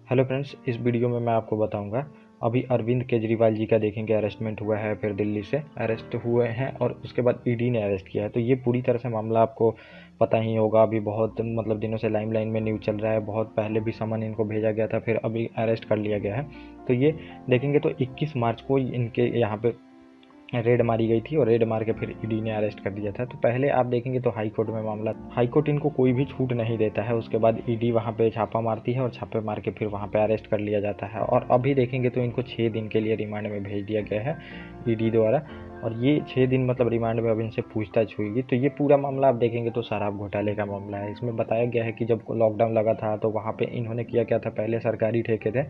Hello friends, इस video में मैं आपको बताऊंगा अभी अरविंद केजरीवाल जी का देखेंगे अरेस्टमेंट हुआ है, फिर दिल्ली से अरेस्ट हुए हैं और उसके बाद ईडी ने अरेस्ट किया है। तो ये पूरी तरह से मामला आपको पता ही होगा। अभी बहुत दिनों से लाइन में न्यूज़ चल रहा है। बहुत पहले भी समन इनको भेजा गया था, फिर अभी अरेस्ट कर लिया गया है। तो ये देखेंगे तो 21 मार्च को इनके यहाँ पे रेड मारी गई थी और रेड मार के फिर ईडी ने अरेस्ट कर दिया था। तो पहले आप देखेंगे तो हाई कोर्ट में मामला, हाई कोर्ट इनको कोई भी छूट नहीं देता है। उसके बाद ईडी वहाँ पे छापा मारती है और छापे मार के फिर वहाँ पे अरेस्ट कर लिया जाता है। और अभी देखेंगे तो इनको 6 दिन के लिए रिमांड में भेज दिया गया है ईडी द्वारा। और ये 6 दिन रिमांड में अब इनसे पूछताछ हुई। तो ये पूरा मामला आप देखेंगे तो शराब घोटाले का मामला है। इसमें बताया गया है कि जब लॉकडाउन लगा था तो वहाँ पे इन्होंने किया क्या था, पहले सरकारी ठेके थे,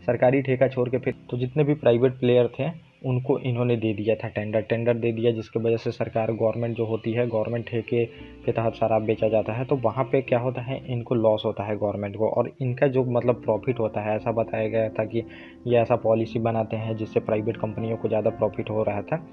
सरकारी ठेका छोड़ के फिर तो जितने भी प्राइवेट प्लेयर थे उनको इन्होंने दे दिया था, टेंडर दे दिया, जिसकी वजह से सरकार गवर्नमेंट जो होती है, गवर्नमेंट ठेके के तहत शराब बेचा जाता है। तो वहाँ पे क्या होता है, इनको लॉस होता है गवर्नमेंट को, और इनका जो प्रॉफिट होता है, ऐसा बताया गया था कि ये ऐसा पॉलिसी बनाते हैं जिससे प्राइवेट कंपनियों को ज़्यादा प्रॉफिट हो रहा था।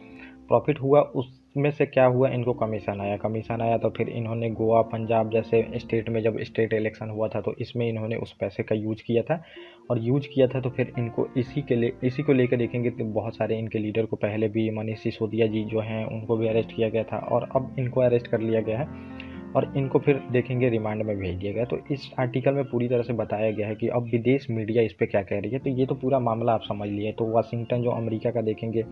प्रॉफिट हुआ, उसमें से क्या हुआ, इनको कमीशन आया। तो फिर इन्होंने गोवा, पंजाब जैसे स्टेट में जब स्टेट इलेक्शन हुआ था तो इसमें इन्होंने उस पैसे का यूज किया था। और यूज किया था तो फिर इनको इसी को लेकर देखेंगे तो बहुत सारे इनके लीडर को, पहले भी मनीष सिसोदिया जी जो हैं उनको भी अरेस्ट किया गया था और अब इनको अरेस्ट कर लिया गया है और इनको फिर देखेंगे रिमांड में भेज दिया गया। तो इस आर्टिकल में पूरी तरह से बताया गया है कि अब विदेश मीडिया इस पे क्या कह रही है। तो ये तो पूरा मामला आप समझ लिए। तो वाशिंगटन जो अमेरिका का देखेंगे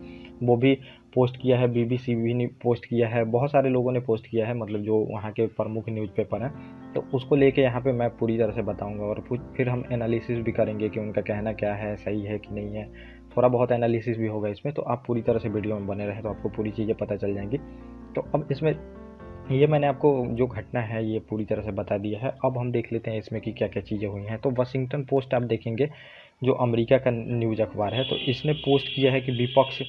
वो भी पोस्ट किया है, बीबीसी भी ने पोस्ट किया है, बहुत सारे लोगों ने पोस्ट किया है, जो वहाँ के प्रमुख न्यूज़पेपर हैं। तो उसको लेके यहाँ पे मैं पूरी तरह से बताऊँगा और फिर हम एनालिसिस भी करेंगे कि उनका कहना क्या है, सही है कि नहीं है। थोड़ा बहुत एनालिसिस भी होगा इसमें। तो आप पूरी तरह से वीडियो में बने रहे तो आपको पूरी चीज़ें पता चल जाएंगी। तो अब इसमें ये मैंने आपको जो घटना है ये पूरी तरह से बता दिया है। अब हम देख लेते हैं इसमें कि क्या क्या चीज़ें हुई हैं। तो वाशिंगटन पोस्ट आप देखेंगे जो अमेरिका का न्यूज़ अखबार है, तो इसने पोस्ट किया है कि विपक्ष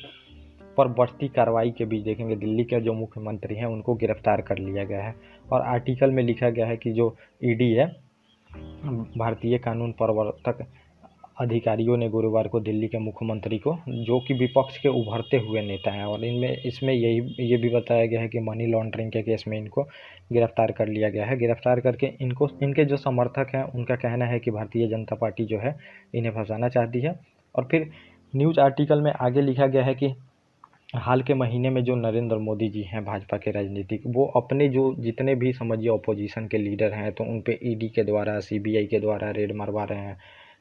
पर बढ़ती कार्रवाई के बीच देखेंगे दिल्ली के जो मुख्यमंत्री हैं उनको गिरफ्तार कर लिया गया है। और आर्टिकल में लिखा गया है कि जो ईडी है, भारतीय कानून प्रवर्तक अधिकारियों ने गुरुवार को दिल्ली के मुख्यमंत्री को, जो कि विपक्ष के उभरते हुए नेता हैं, और इसमें ये भी बताया गया है कि मनी लॉन्ड्रिंग के केस में इनको गिरफ्तार कर लिया गया है। गिरफ्तार करके इनके जो समर्थक हैं उनका कहना है कि भारतीय जनता पार्टी जो है इन्हें फंसाना चाहती है। और फिर न्यूज़ आर्टिकल में आगे लिखा गया है कि हाल के महीने में जो नरेंद्र मोदी जी हैं, भाजपा के राजनीतिक, वो अपने जो जितने भी समझिए अपोजिशन के लीडर हैं तो उन पे ईडी के द्वारा, सीबीआई के द्वारा रेड मरवा रहे हैं,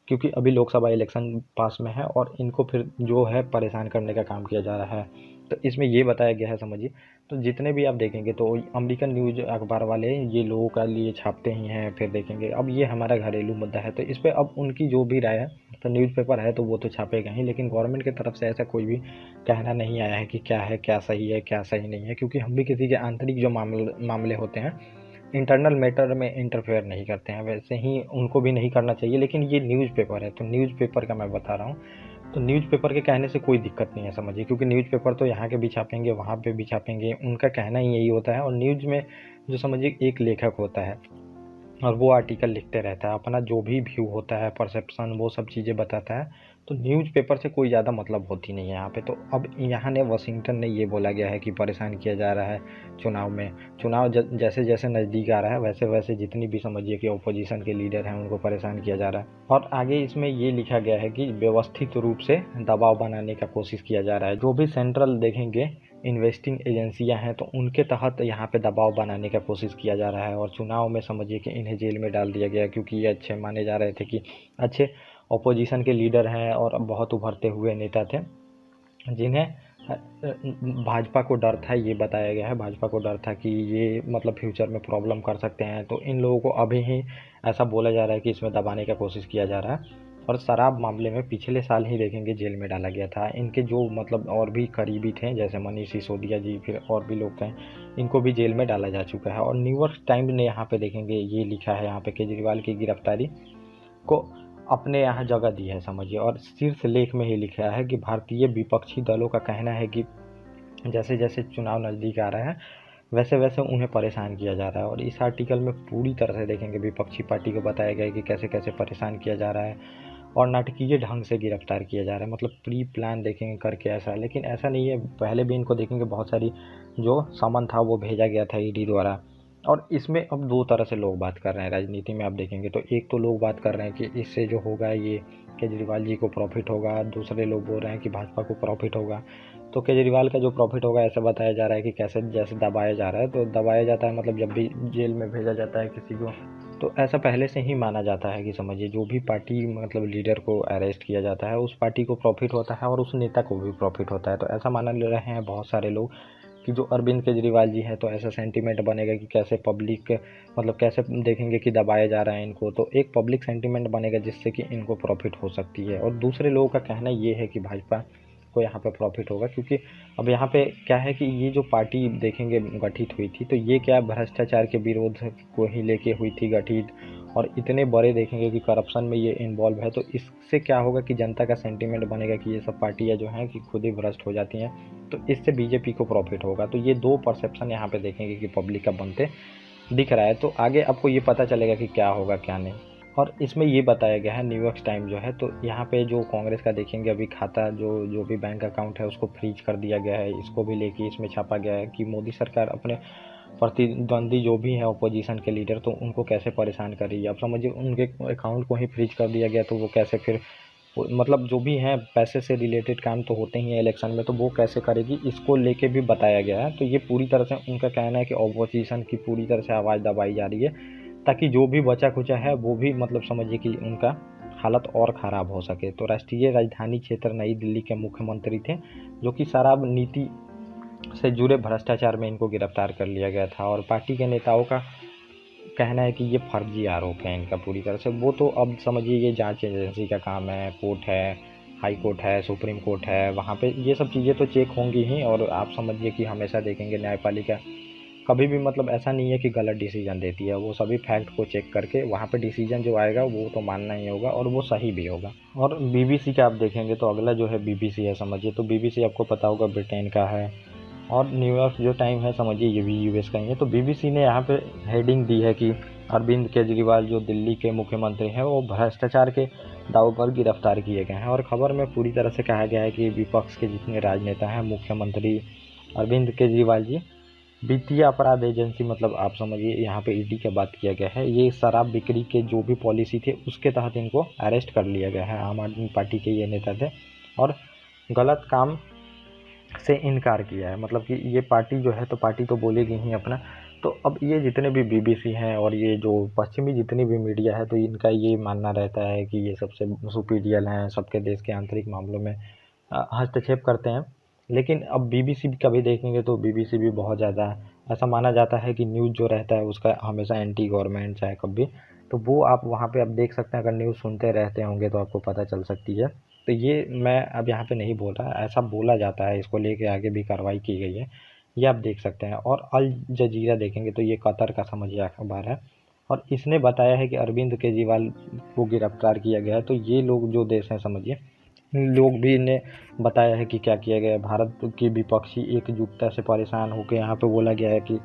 क्योंकि अभी लोकसभा इलेक्शन पास में है और इनको फिर जो है परेशान करने का काम किया जा रहा है। तो इसमें ये बताया गया है, समझिए। तो जितने भी आप देखेंगे तो अमेरिकन न्यूज़ अखबार वाले ये लोगों का लिए छापते ही हैं। फिर देखेंगे अब ये हमारा घरेलू मुद्दा है तो इस पर अब उनकी जो भी राय है, तो न्यूज़पेपर है तो वो तो छापेगा ही, लेकिन गवर्नमेंट की तरफ से ऐसा कोई भी कहना नहीं आया है कि क्या है, क्या सही है, क्या सही नहीं है, क्योंकि हम भी किसी के आंतरिक जो मामले होते हैं, इंटरनल मैटर में इंटरफेयर नहीं करते हैं। वैसे ही उनको भी नहीं करना चाहिए, लेकिन ये न्यूज़पेपर है तो न्यूज़पेपर का मैं बता रहा हूँ। तो न्यूज़पेपर के कहने से कोई दिक्कत नहीं है, समझिए, क्योंकि न्यूज़पेपर तो यहाँ के भी छापेंगे, वहाँ पे भी छापेंगे, उनका कहना ही यही होता है। और न्यूज़ में जो समझिए एक लेखक होता है और वो आर्टिकल लिखते रहता है, अपना जो भी व्यू होता है, परसेप्शन, वो सब चीज़ें बताता है। तो न्यूज़पेपर से कोई ज़्यादा मतलब होती नहीं है यहाँ पे। तो अब यहाँ ने वाशिंगटन ने ये बोला गया है कि परेशान किया जा रहा है चुनाव में। चुनाव जैसे जैसे नज़दीक आ रहा है वैसे वैसे जितनी भी समझिए कि ओपोजिशन के लीडर हैं उनको परेशान किया जा रहा है। और आगे इसमें ये लिखा गया है कि व्यवस्थित रूप से दबाव बनाने का कोशिश किया जा रहा है। जो भी सेंट्रल देखेंगे इन्वेस्टिंग एजेंसियां हैं तो उनके तहत यहाँ पे दबाव बनाने का कोशिश किया जा रहा है। और चुनाव में समझिए कि इन्हें जेल में डाल दिया गया, क्योंकि ये अच्छे माने जा रहे थे, कि अच्छे ओपोजिशन के लीडर हैं और बहुत उभरते हुए नेता थे, जिन्हें भाजपा को डर था। ये बताया गया है भाजपा को डर था कि ये फ्यूचर में प्रॉब्लम कर सकते हैं। तो इन लोगों को अभी ही ऐसा बोला जा रहा है कि इसमें दबाने का कोशिश किया जा रहा है। और शराब मामले में पिछले साल ही देखेंगे जेल में डाला गया था इनके जो और भी करीबी थे, जैसे मनीष सिसोदिया जी, फिर और भी लोग थे, इनको भी जेल में डाला जा चुका है। और न्यूयॉर्क टाइम्स ने यहाँ पे देखेंगे ये लिखा है, यहाँ पे केजरीवाल की गिरफ्तारी को अपने यहाँ जगह दी है, समझिए। और शीर्ष लेख में ही लिखा है कि भारतीय विपक्षी दलों का कहना है कि जैसे जैसे चुनाव नज़दीक आ रहा है वैसे वैसे उन्हें परेशान किया जा रहा है। और इस आर्टिकल में पूरी तरह से देखेंगे विपक्षी पार्टी को बताया गया है कि कैसे कैसे परेशान किया जा रहा है और नाटकीय ढंग से गिरफ्तार किया जा रहा है, प्री प्लान देखेंगे करके ऐसा। लेकिन ऐसा नहीं है, पहले भी इनको देखेंगे बहुत सारी जो सामान था वो भेजा गया था ईडी द्वारा, और इसमें अब दो तरह से लोग बात कर रहे हैं राजनीति में, आप देखेंगे तो एक तो लोग बात कर रहे हैं कि इससे जो होगा ये केजरीवाल जी को प्रॉफिट होगा, दूसरे लोग बोल रहे हैं कि भाजपा को प्रॉफिट होगा। तो केजरीवाल का जो प्रॉफिट होगा ऐसा बताया जा रहा है कि कैसे जैसे दबाया जा रहा है, तो दबाया जाता है मतलब जब भी जेल में भेजा जाता है किसी को, तो ऐसा पहले से ही माना जाता है कि समझिए जो भी पार्टी मतलब लीडर को अरेस्ट किया जाता है उस पार्टी को प्रॉफिट होता है और उस नेता को भी प्रॉफिट होता है। तो ऐसा माना ले रहे हैं बहुत सारे लोग कि जो अरविंद केजरीवाल जी हैं, तो ऐसा सेंटीमेंट बनेगा कि कैसे पब्लिक मतलब कैसे देखेंगे कि दबाया जा रहा है इनको, तो एक पब्लिक सेंटीमेंट बनेगा जिससे कि इनको प्रॉफिट हो सकती है। और दूसरे लोगों का कहना ये है कि भाजपा को यहाँ पे प्रॉफिट होगा, क्योंकि अब यहाँ पे क्या है कि ये जो पार्टी देखेंगे गठित हुई थी, तो ये क्या भ्रष्टाचार के विरोध को ही लेके हुई थी गठित, और इतने बड़े देखेंगे कि करप्शन में ये इन्वॉल्व है, तो इससे क्या होगा कि जनता का सेंटीमेंट बनेगा कि ये सब पार्टियाँ जो हैं कि खुद ही भ्रष्ट हो जाती हैं, तो इससे बीजेपी को प्रॉफिट होगा। तो ये दो परसेप्शन यहाँ पे देखेंगे कि पब्लिक का बनते दिख रहा है। तो आगे आपको ये पता चलेगा कि क्या होगा क्या नहीं। और इसमें ये बताया गया है न्यूयॉर्क टाइम जो है, तो यहाँ पे जो कांग्रेस का देखेंगे अभी खाता जो भी बैंक अकाउंट है उसको फ्रीज कर दिया गया है, इसको भी लेके इसमें छापा गया है कि मोदी सरकार अपने प्रतिद्वंदी जो भी है अपोजिशन के लीडर, तो उनको कैसे परेशान कर रही है। अब समझिए उनके अकाउंट को ही फ्रीज कर दिया गया, तो वो कैसे फिर मतलब जो भी हैं पैसे से रिलेटेड काम तो होते ही हैं इलेक्शन में, तो वो कैसे करेगी इसको लेके भी बताया गया है। तो ये पूरी तरह से उनका कहना है कि अपोजिशन की पूरी तरह से आवाज़ दबाई जा रही है, ताकि जो भी बचा खुचा है वो भी मतलब समझिए कि उनका हालत और ख़राब हो सके। तो राष्ट्रीय राजधानी क्षेत्र नई दिल्ली के मुख्यमंत्री थे, जो कि शराब नीति से जुड़े भ्रष्टाचार में इनको गिरफ्तार कर लिया गया था। और पार्टी के नेताओं का कहना है कि ये फर्जी आरोप है इनका पूरी तरह से। वो तो अब समझिए ये जांच एजेंसी का काम है, कोर्ट है, हाई कोर्ट है, सुप्रीम कोर्ट है, वहाँ पे ये सब चीज़ें तो चेक होंगी ही। और आप समझिए कि हमेशा देखेंगे न्यायपालिका कभी भी मतलब ऐसा नहीं है कि गलत डिसीजन देती है, वो सभी फैक्ट को चेक करके वहाँ पे डिसीजन जो आएगा वो तो मानना ही होगा और वो सही भी होगा। और बीबीसी का आप देखेंगे तो अगला जो है बीबीसी है समझिए, तो बीबीसी आपको पता होगा ब्रिटेन का है, और न्यूयॉर्क जो टाइम है समझिए ये भी यूएस का ही है। तो बीबीसी ने यहाँ पे हेडिंग दी है कि अरविंद केजरीवाल जो दिल्ली के मुख्यमंत्री हैं वो भ्रष्टाचार के दाव पर गिरफ्तार किए गए हैं। और खबर में पूरी तरह से कहा गया है कि विपक्ष के जितने राजनेता हैं, मुख्यमंत्री अरविंद केजरीवाल जी वित्तीय अपराध एजेंसी मतलब आप समझिए यहाँ पे ईडी की बात किया गया है, ये शराब बिक्री के जो भी पॉलिसी थे उसके तहत इनको अरेस्ट कर लिया गया है। आम आदमी पार्टी के ये नेता थे और गलत काम से इनकार किया है, मतलब कि ये पार्टी जो है तो पार्टी तो बोलेगी ही अपना। तो अब ये जितने भी बीबीसी हैं और ये जो पश्चिमी जितनी भी मीडिया है, तो इनका ये मानना रहता है कि ये सबसे सुपीरियर हैं, सबके देश के आंतरिक मामलों में हस्तक्षेप करते हैं। लेकिन अब बीबीसी का भी देखेंगे तो बीबीसी भी बहुत ज़्यादा ऐसा माना जाता है कि न्यूज़ जो रहता है उसका हमेशा एंटी गवर्नमेंट चाहे कभी, तो वो आप वहाँ पे आप देख सकते हैं। अगर न्यूज़ सुनते रहते होंगे तो आपको पता चल सकती है। तो ये मैं अब यहाँ पे नहीं बोल रहा, ऐसा बोला जाता है, इसको लेके आगे भी कार्रवाई की गई है, ये आप देख सकते हैं। और अल जजीरा देखेंगे तो ये कतर का समझिए अखबार है, और इसने बताया है कि अरविंद केजरीवाल को गिरफ्तार किया गया है। तो ये लोग जो देश हैं समझिए, लोग भी ने बताया है कि क्या किया गया है। भारत की विपक्षी एकजुटता से परेशान होकर यहाँ पे बोला गया है कि,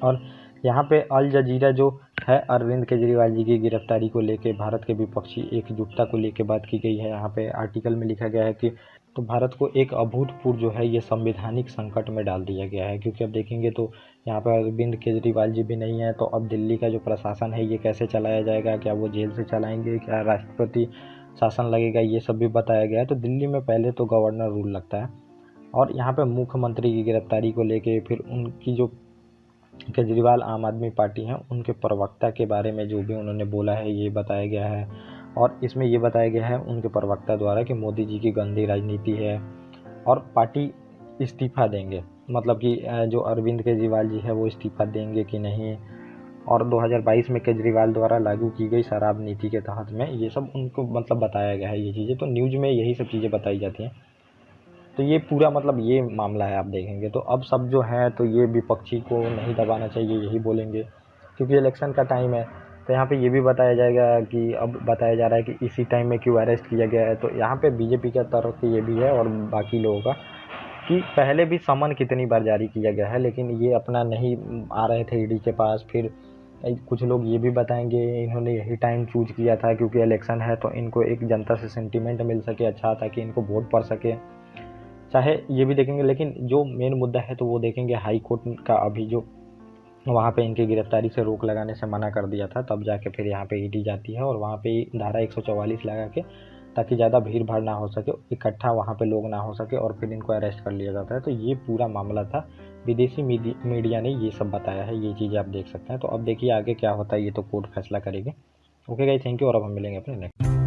और यहाँ पे अल जजीरा जो है अरविंद केजरीवाल जी की गिरफ्तारी को लेके भारत के विपक्षी एकजुटता को लेके बात की गई है। यहाँ पे आर्टिकल में लिखा गया है कि तो भारत को एक अभूतपूर्व जो है ये संवैधानिक संकट में डाल दिया गया है, क्योंकि अब देखेंगे तो यहाँ पर अरविंद केजरीवाल जी भी नहीं है, तो अब दिल्ली का जो प्रशासन है ये कैसे चलाया जाएगा, क्या वो जेल से चलाएंगे, क्या राष्ट्रपति शासन लगेगा, ये सब भी बताया गया है। तो दिल्ली में पहले तो गवर्नर रूल लगता है, और यहाँ पे मुख्यमंत्री की गिरफ्तारी को लेके फिर उनकी जो केजरीवाल आम आदमी पार्टी हैं उनके प्रवक्ता के बारे में जो भी उन्होंने बोला है ये बताया गया है। और इसमें ये बताया गया है उनके प्रवक्ता द्वारा कि मोदी जी की गंदी राजनीति है और पार्टी इस्तीफ़ा देंगे, मतलब कि जो अरविंद केजरीवाल जी है वो इस्तीफ़ा देंगे कि नहीं। और 2022 में केजरीवाल द्वारा लागू की गई शराब नीति के तहत में ये सब उनको मतलब बताया गया है ये चीज़ें। तो न्यूज़ में यही सब चीज़ें बताई जाती हैं। तो ये पूरा मतलब ये मामला है आप देखेंगे तो। अब सब जो है तो ये विपक्षी को नहीं दबाना चाहिए यही बोलेंगे, क्योंकि इलेक्शन का टाइम है। तो यहाँ पे ये भी बताया जाएगा कि अब बताया जा रहा है कि इसी टाइम में क्यों अरेस्ट किया गया है। तो यहाँ पे बीजेपी की तरफ से ये भी है और बाकी लोगों का कि पहले भी समन कितनी बार जारी किया गया है, लेकिन ये अपना नहीं आ रहे थे ईडी के पास। फिर कुछ लोग ये भी बताएंगे इन्होंने यही टाइम चूज किया था क्योंकि इलेक्शन है, तो इनको एक जनता से सेंटीमेंट मिल सके अच्छा, ताकि इनको वोट पड़ सके, चाहे ये भी देखेंगे। लेकिन जो मेन मुद्दा है तो वो देखेंगे हाई कोर्ट का अभी जो वहाँ पे इनकी गिरफ्तारी से रोक लगाने से मना कर दिया था, तब जाके फिर यहाँ पे ईडी जाती है और वहाँ पे धारा 144 लगा के, ताकि ज़्यादा भीड़ भाड़ ना हो सके, इकट्ठा वहाँ पे लोग ना हो सके, और फिर इनको अरेस्ट कर लिया जाता है। तो ये पूरा मामला था, विदेशी मीडिया ने ये सब बताया है, ये चीज़ें आप देख सकते हैं। तो अब देखिए आगे क्या होता है, ये तो कोर्ट फैसला करेगी। ओके गाइस, थैंक यू, और अब हम मिलेंगे अपने नेक्स्ट।